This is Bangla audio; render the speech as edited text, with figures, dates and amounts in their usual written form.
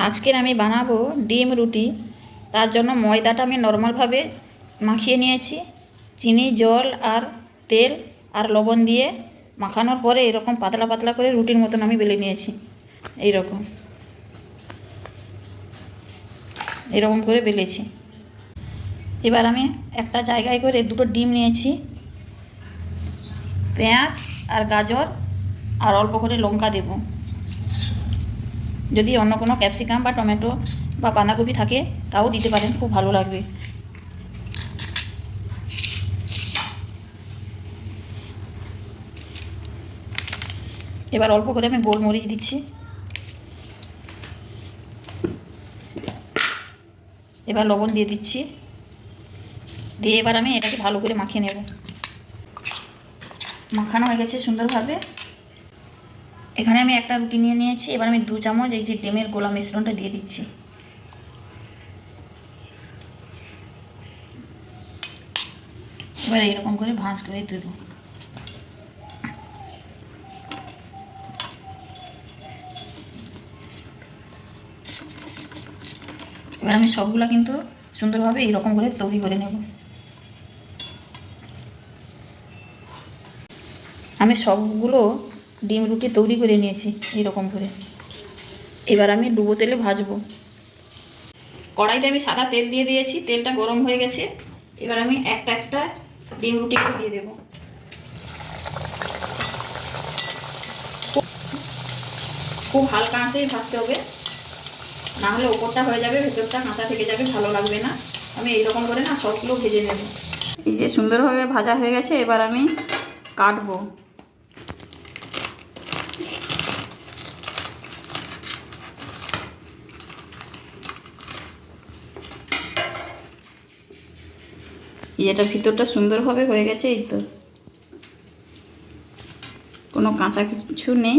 আজকের আমি বানাবো ডিম রুটি। তার জন্য ময়দাটা আমি নর্মালভাবে মাখিয়ে নিয়েছি। চিনি, জল আর তেল আর লবণ দিয়ে মাখানোর পরে এরকম পাতলা পাতলা করে রুটির মতন আমি বেলে নিয়েছি। এইরকম এরকম করে বেলেছি। এবার আমি একটা জায়গায় করে দুটো ডিম নিয়েছি, পেঁয়াজ আর গাজর আর অল্প করে লঙ্কা দেব। যদি অন্য কোনো ক্যাপসিকাম বা টমেটো বা বাঁধাকপি থাকে তাও দিতে পারেন, খুব ভালো লাগবে। এবার অল্প করে আমি গোলমরিচ দিচ্ছি। এবার লবণ দিয়ে দিচ্ছি, দিয়ে এবার আমি এটাকে ভালো করে মাখিয়ে নেব। মাখানো হয়ে গেছে সুন্দরভাবে। এখানে আমি একটা রুটি নিয়ে নিয়েছি। এবার আমি 2 চামচ এই যে ডিমের গোলা মিশ্রণটা দিয়ে দিচ্ছি। এবার এইরকম করে ভাঁজ করে দেব। এবার আমি সবগুলো কিন্তু সুন্দরভাবে এইরকম করে তৈরি করে নেব। আমি সবগুলো ডিম রুটি তৈরি করে নিয়েছি এইরকম করে। এবার আমি ডুবো তেলে ভাজবো। কড়াইতে আমি সাদা তেল দিয়ে দিয়েছি, তেলটা গরম হয়ে গেছে। এবার আমি একটা একটা ডিম রুটি করে দিয়ে দেব। খুব হালকা আঁচেই ভাজতে হবে, না হলে ওপরটা হয়ে যাবে, ভেতরটা কাঁচা থেকে যাবে, ভালো লাগবে না। আমি এইরকম করে না সবগুলো ভেজে নেব। এই যে সুন্দরভাবে ভাজা হয়ে গেছে, এবার আমি কাটবো। এটার ভিতরটা সুন্দরভাবে হয়ে গেছে, এই তো কোনো কাঁচা কিছু নেই।